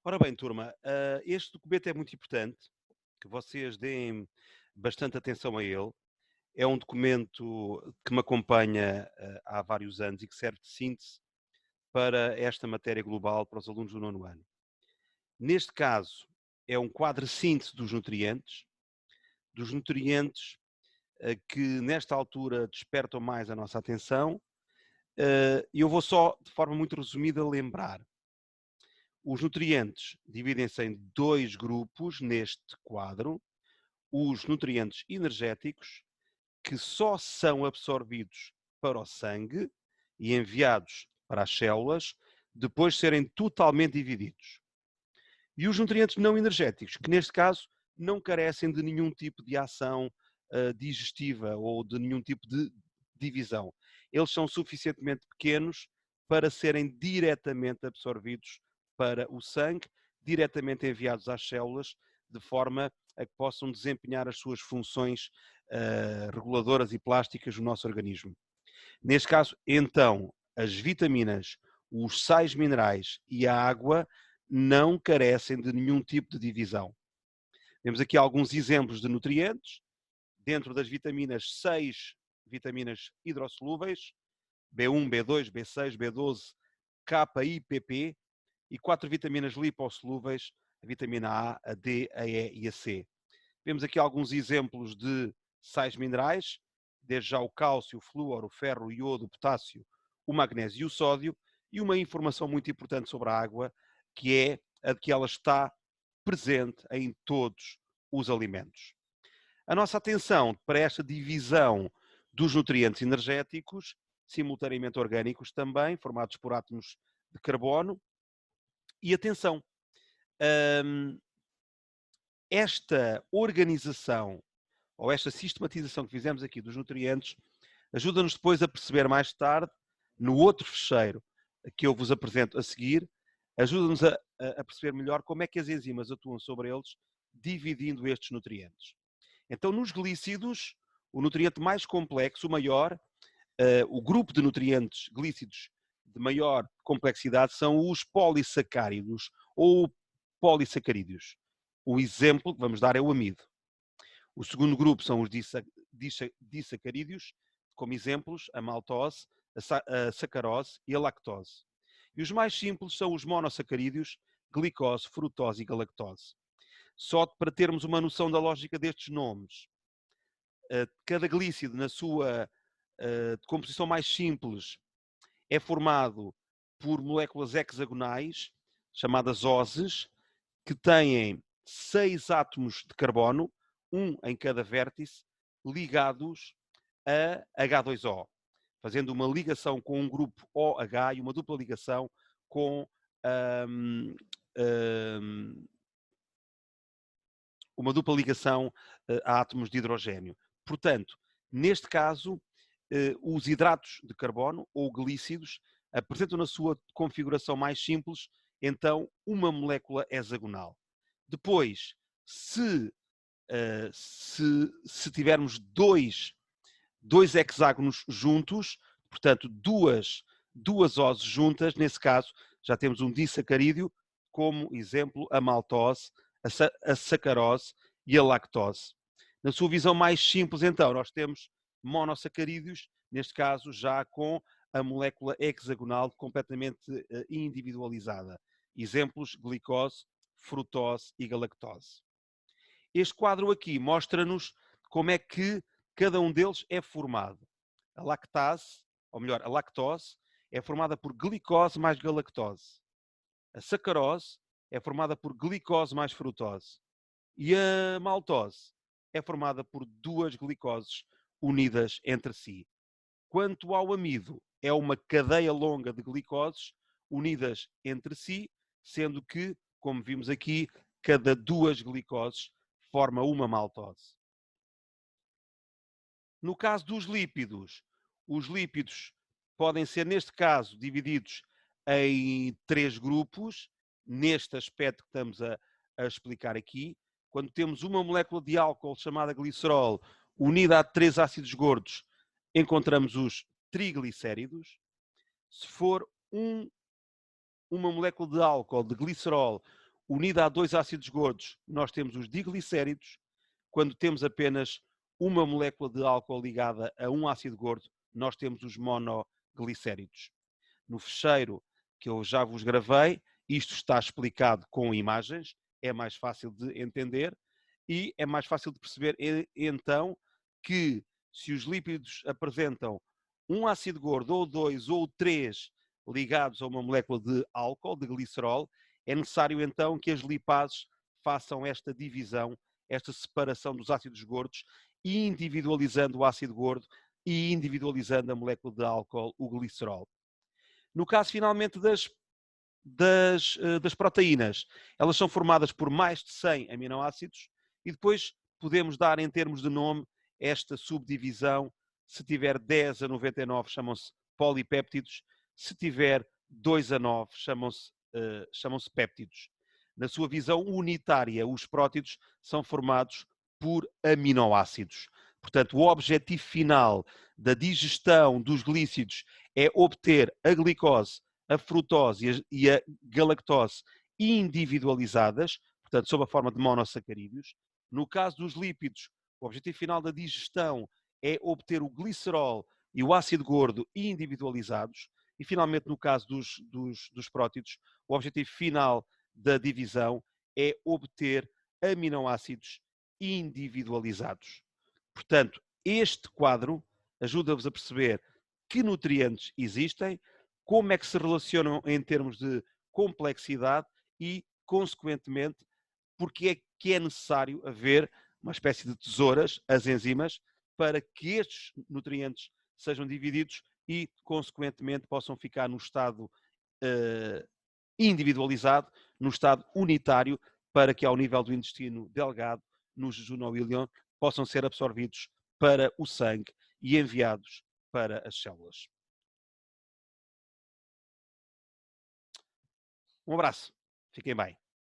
Ora bem, turma, este documento é muito importante, que vocês deem bastante atenção a ele. É um documento que me acompanha há vários anos e que serve de síntese para esta matéria global para os alunos do nono ano. Neste caso, é um quadro síntese dos nutrientes que nesta altura despertam mais a nossa atenção. E eu vou só, de forma muito resumida, lembrar. Os nutrientes dividem-se em dois grupos neste quadro. Os nutrientes energéticos, que só são absorvidos para o sangue e enviados para as células, depois de serem totalmente divididos. E os nutrientes não energéticos, que neste caso não carecem de nenhum tipo de ação digestiva ou de nenhum tipo de divisão. Eles são suficientemente pequenos para serem diretamente absorvidos para o sangue, diretamente enviados às células, de forma a que possam desempenhar as suas funções reguladoras e plásticas no nosso organismo. Neste caso, então, as vitaminas, os sais minerais e a água não carecem de nenhum tipo de divisão. Temos aqui alguns exemplos de nutrientes. Dentro das vitaminas, 6 vitaminas hidrossolúveis, B1, B2, B6, B12, K, I, PP, e 4 vitaminas lipossolúveis, a vitamina A, a D, a E e a C. Vemos aqui alguns exemplos de sais minerais, desde já o cálcio, o flúor, o ferro, o iodo, o potássio, o magnésio e o sódio, e uma informação muito importante sobre a água, que é a de que ela está presente em todos os alimentos. A nossa atenção para esta divisão dos nutrientes energéticos, simultaneamente orgânicos também, formados por átomos de carbono. E atenção, esta organização ou esta sistematização que fizemos aqui dos nutrientes ajuda-nos depois a perceber mais tarde, no outro fecheiro que eu vos apresento a seguir, ajuda-nos a perceber melhor como é que as enzimas atuam sobre eles, dividindo estes nutrientes. Então, nos glícidos, o nutriente mais complexo, o maior, o grupo de nutrientes glícidos de maior complexidade são os polissacáridos ou polissacarídeos. O exemplo que vamos dar é o amido. O segundo grupo são os disacarídeos, como exemplos, a maltose, a sacarose e a lactose. E os mais simples são os monossacarídeos, glicose, frutose e galactose. Só para termos uma noção da lógica destes nomes, cada glícido, na sua composição mais simples, é formado por moléculas hexagonais, chamadas oses, que têm 6 átomos de carbono, um em cada vértice, ligados a H2O, fazendo uma ligação com um grupo OH e uma dupla ligação com uma dupla ligação a átomos de hidrogênio. Portanto, neste caso, os hidratos de carbono ou glícidos apresentam na sua configuração mais simples, então, uma molécula hexagonal. Depois, se tivermos dois hexágonos juntos, portanto, duas oses juntas, nesse caso, já temos um disacarídeo, como exemplo, a maltose, a sacarose e a lactose. Na sua visão mais simples, então, nós temos monossacarídeos, neste caso, já com a molécula hexagonal completamente individualizada. Exemplos, glicose, frutose e galactose. Este quadro aqui mostra-nos como é que cada um deles é formado. A lactase, ou melhor, a lactose, é formada por glicose mais galactose. A sacarose é formada por glicose mais frutose. E a maltose é formada por duas glicoses unidas entre si. Quanto ao amido, é uma cadeia longa de glicoses unidas entre si, sendo que, como vimos aqui, cada duas glicoses forma uma maltose. No caso dos lípidos, os lípidos podem ser, neste caso, divididos em 3 grupos, neste aspecto que estamos a explicar aqui. Quando temos uma molécula de álcool chamada glicerol unida a 3 ácidos gordos, encontramos os triglicéridos. Se for uma molécula de álcool, de glicerol, unida a 2 ácidos gordos, nós temos os diglicéridos. Quando temos apenas uma molécula de álcool ligada a um ácido gordo, nós temos os monoglicéridos. No fecheiro que eu já vos gravei, isto está explicado com imagens, é mais fácil de entender e é mais fácil de perceber, então, que se os lípidos apresentam um ácido gordo, ou 2, ou 3, ligados a uma molécula de álcool, de glicerol, é necessário então que as lipases façam esta divisão, esta separação dos ácidos gordos, individualizando o ácido gordo e individualizando a molécula de álcool, o glicerol. No caso, finalmente, das proteínas, elas são formadas por mais de 100 aminoácidos e depois podemos dar, em termos de nome, esta subdivisão. Se tiver 10 a 99, chamam-se polipéptidos. Se tiver 2 a 9, chamam-se péptidos. Na sua visão unitária, os prótidos são formados por aminoácidos. Portanto, o objetivo final da digestão dos glícidos é obter a glicose, a frutose e a galactose individualizadas, portanto, sob a forma de monossacarídeos. No caso dos lípidos, o objetivo final da digestão é obter o glicerol e o ácido gordo individualizados. E, finalmente, no caso dos prótidos, o objetivo final da divisão é obter aminoácidos individualizados. Portanto, este quadro ajuda-vos a perceber que nutrientes existem, como é que se relacionam em termos de complexidade e, consequentemente, porque é que é necessário haver uma espécie de tesouras, as enzimas, para que estes nutrientes sejam divididos e, consequentemente, possam ficar no estado individualizado, no estado unitário, para que ao nível do intestino delgado, no jejum ou ileon, possam ser absorvidos para o sangue e enviados para as células. Um abraço. Fiquem bem.